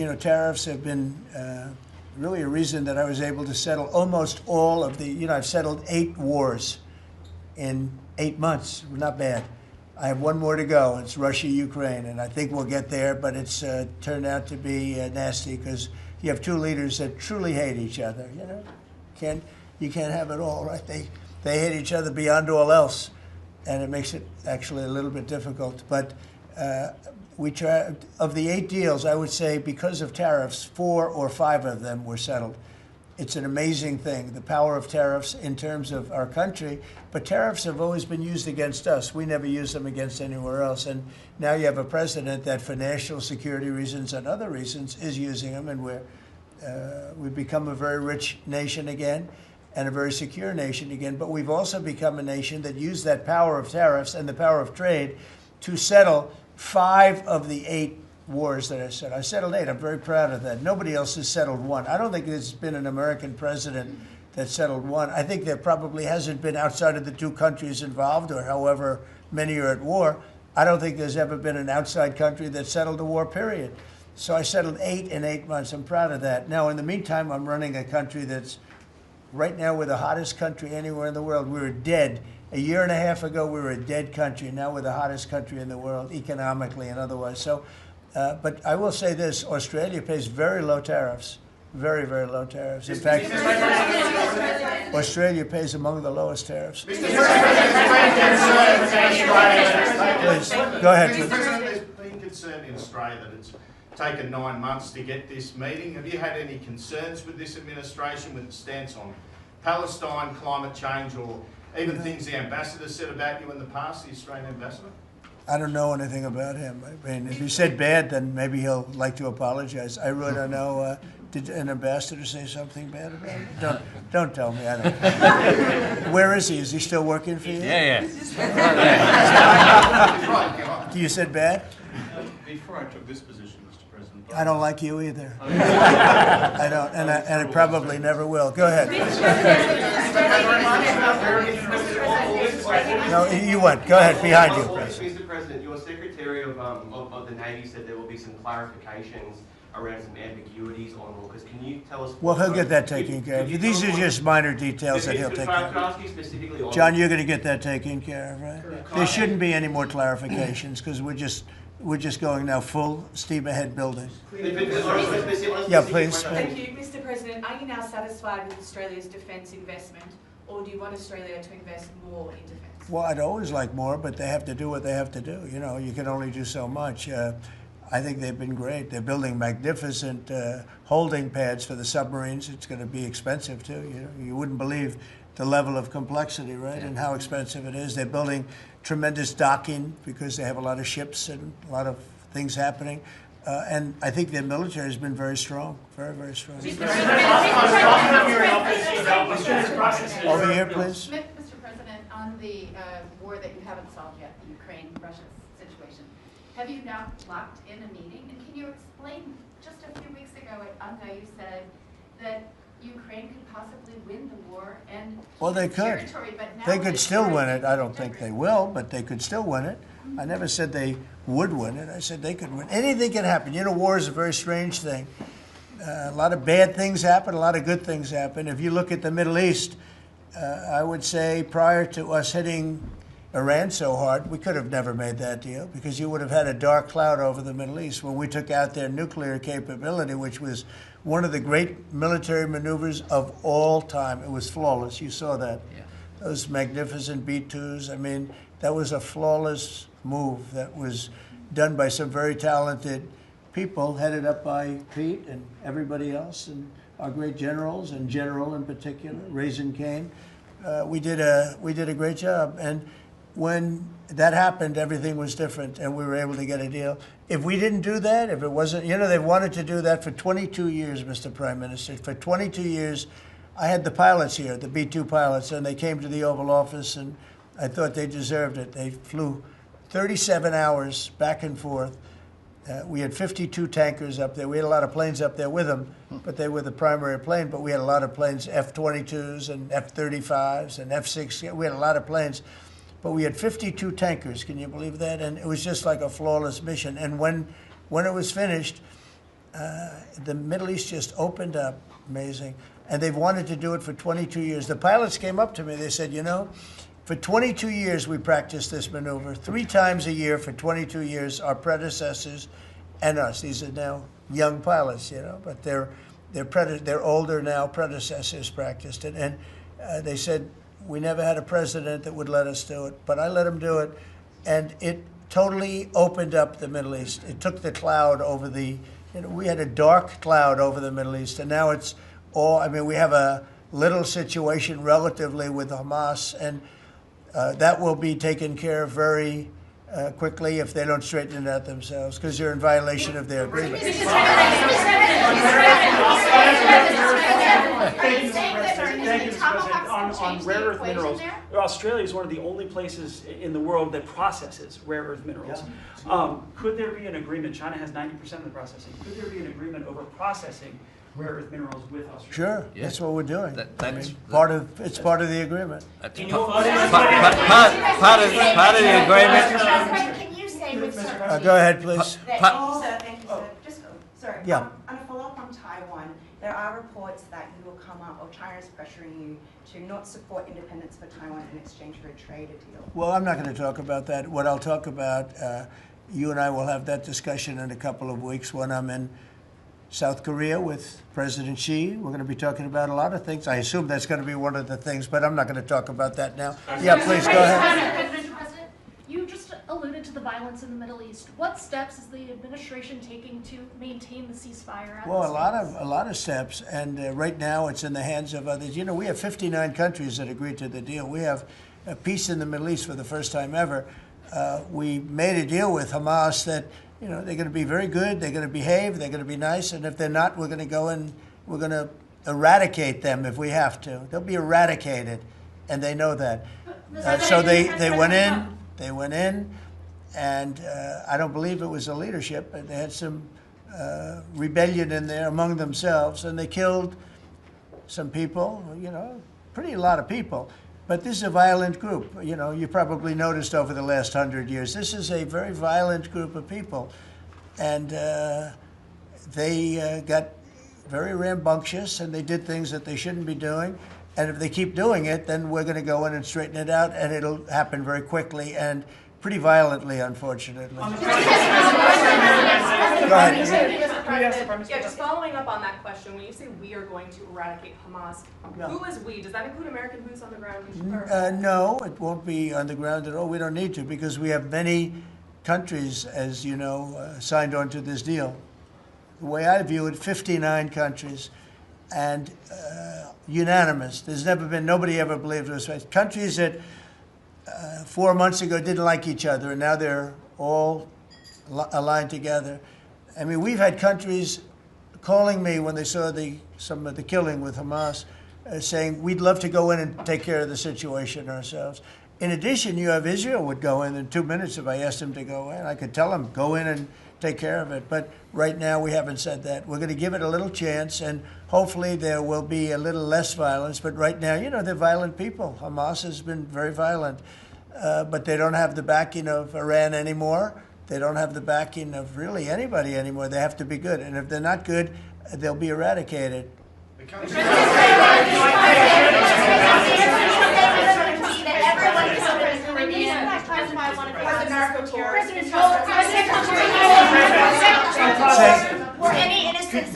You know, tariffs have been really a reason that I was able to settle almost all of the, I've settled 8 wars in 8 months. Not bad. I have one more to go. It's Russia, Ukraine, and I think we'll get there, but it's turned out to be nasty because you have two leaders that truly hate each other. You can't have it all, right? They hate each other beyond all else, and it makes it actually a little bit difficult. But we try, of the 8 deals, I would say because of tariffs, 4 or 5 of them were settled. It's an amazing thing, the power of tariffs in terms of our country. But tariffs have always been used against us. We never use them against anywhere else. And now you have a president that, for national security reasons and other reasons, is using them. And we've become a very rich nation again and a very secure nation again. But we've also become a nation that used that power of tariffs and the power of trade to settle 5 of the 8 wars that I settled. I settled 8. I'm very proud of that. Nobody else has settled 1. I don't think there's been an American president that settled 1. I think there probably hasn't been, outside of the 2 countries involved, or however many are at war. I don't think there's ever been an outside country that settled a war, period. So I settled 8 in 8 months. I'm proud of that. Now, in the meantime, I'm running a country that's, right now, we're the hottest country anywhere in the world. We were dead. A year and a half ago, we were a dead country. Now we're the hottest country in the world, economically and otherwise. So, but I will say this, Australia pays very low tariffs, very, very low tariffs. In fact, Australia pays among the lowest tariffs. Please, go ahead, please. There's been concern in Australia that it's taken 9 months to get this meeting. Have you had any concerns with this administration, with its stance on Palestine, climate change, or even things the ambassador said about you in the past, the Australian ambassador? I don't know anything about him. I mean, if he said bad, then maybe he'll like to apologize. I really don't know. Did an ambassador say something bad about him? Don't tell me. I don't. Where is he? Is he still working for you? Yeah. You said bad? Before I took this position, Mr. President, I don't like you either. I don't, and I probably never will. Go ahead. No, you went. Go ahead. Behind you, President. Mr. President, your Secretary of the Navy said there will be some clarifications around some ambiguities on AUKUS. Can you tell us? Well, he'll get that taken care of. These are just minor details that he'll take care of. John, you're going to get that taken care of, right? There shouldn't be any more clarifications because we're just going now full steam ahead building. Yeah, please. Thank you. Mr. President, are you now satisfied with Australia's defence investment, or do you want Australia to invest more in defence? Well, I'd always like more, but they have to do what they have to do. You know, you can only do so much. I think they've been great. They're building magnificent holding pads for the submarines. It's going to be expensive, too. You wouldn't believe the level of complexity, right, and how expensive it is. They're building tremendous docking because they have a lot of ships and a lot of things happening. And I think their military has been very strong, very, very strong. Over here, please. Mr. President, on the war that you haven't solved yet, the Ukraine-Russia situation, have you now locked in a meeting? And can you explain, just a few weeks ago at UNGA, you said that Ukraine could possibly win the war and well, they could. Territory, but now they could still win it. I don't think they will, but they could still win it. I never said they would win it. I said they could win. Anything can happen. You know, war is a very strange thing. A lot of bad things happen, a lot of good things happen. If you look at the Middle East, I would say prior to us hitting Iran so hard, we could have never made that deal because you would have had a dark cloud over the Middle East when we took out their nuclear capability, which was one of the great military maneuvers of all time. It was flawless. You saw that. Yeah. Those magnificent B-2s. I mean, that was a flawless move that was done by some very talented people, headed up by Pete and everybody else, and our great generals, and General in particular, Raisin Kane. We did a great job. And when that happened, everything was different, and we were able to get a deal. If we didn't do that, if it wasn't, they wanted to do that for 22 years, Mr. Prime Minister. For 22 years, I had the pilots here, the B-2 pilots, and they came to the Oval Office, and I thought they deserved it. They flew 37 hours back and forth. We had 52 tankers up there. We had a lot of planes up there with them, but they were the primary plane. But we had a lot of planes, F-22s and F-35s and F-6. We had a lot of planes. But we had 52 tankers. Can you believe that? And it was just like a flawless mission. And when it was finished, the Middle East just opened up, amazing. And they've wanted to do it for 22 years. The pilots came up to me, they said, you know, for 22 years we practiced this maneuver. 3 times a year for 22 years, our predecessors and us. These are now young pilots, you know, but they're older now, predecessors practiced it. And they said, we never had a president that would let us do it, but I let him do it. And it totally opened up the Middle East. It took the cloud over the, you know, we had a dark cloud over the Middle East, and now it's all, I mean, we have a little situation relatively with Hamas, and that will be taken care of very quickly if they don't straighten it out themselves, because they're in violation of their agreement. Thank you, Mr. President. On rare earth minerals, Australia is one of the only places in the world that processes rare earth minerals. Could there be an agreement? China has 90% of the processing. Could there be an agreement over processing rare earth minerals with Australia? Sure, Yeah. that's what we're doing. That's Part of the agreement. That's Can part you- of the agreement. Can you say with certainty? Go ahead, please. Thank you, sir. Just, sorry. Yeah. On a follow-up on Taiwan, there are reports that you will come up, or China is pressuring you to not support independence for Taiwan in exchange for a trade deal. Well, I'm not going to talk about that. What I'll talk about, you and I will have that discussion in a couple of weeks when I'm in South Korea with President Xi. We're going to be talking about a lot of things. I assume that's going to be one of the things, but I'm not going to talk about that now. Yeah, please, go ahead. Mr. President, you just alluded to the violence in the Middle East. What steps is the administration taking to maintain the ceasefire at Well, this a lot of steps, and right now it's in the hands of others. You know, we have 59 countries that agreed to the deal. We have a peace in the Middle East for the first time ever. We made a deal with Hamas that, you know, they're going to be very good, they're going to behave, they're going to be nice, and if they're not, we're going to go and we're going to eradicate them if we have to. They'll be eradicated, and they know that. So they went in, and I don't believe it was the leadership, but they had some rebellion in there among themselves, and they killed some people, you know, a lot of people. But this is a violent group. You know, you probably noticed over the last 100 years, this is a very violent group of people. And they got very rambunctious, and they did things that they shouldn't be doing. And if they keep doing it, then we're going to go in and straighten it out, and it'll happen very quickly and pretty violently, unfortunately. Go ahead. Yeah, just following up on that question, when you say we are going to eradicate Hamas, Yeah. who is we? Does that include American boots on the ground? No, it won't be on the ground at all. We don't need to, because we have many countries, as you know, signed on to this deal. The way I view it, 59 countries, and unanimous. There's never been, nobody ever believed it was right. Countries that 4 months ago didn't like each other, and now they're all aligned together. I mean, we've had countries calling me when they saw some of the killing with Hamas, saying, we'd love to go in and take care of the situation ourselves. In addition, you have Israel would go in 2 minutes if I asked him to go in. I could tell him, go in and take care of it. But right now, we haven't said that. We're going to give it a little chance, and hopefully there will be a little less violence. But right now, you know, they're violent people. Hamas has been very violent. But they don't have the backing of Iran anymore. They don't have the backing of really anybody anymore. They have to be good. And if they're not good, they'll be eradicated. Were any innocent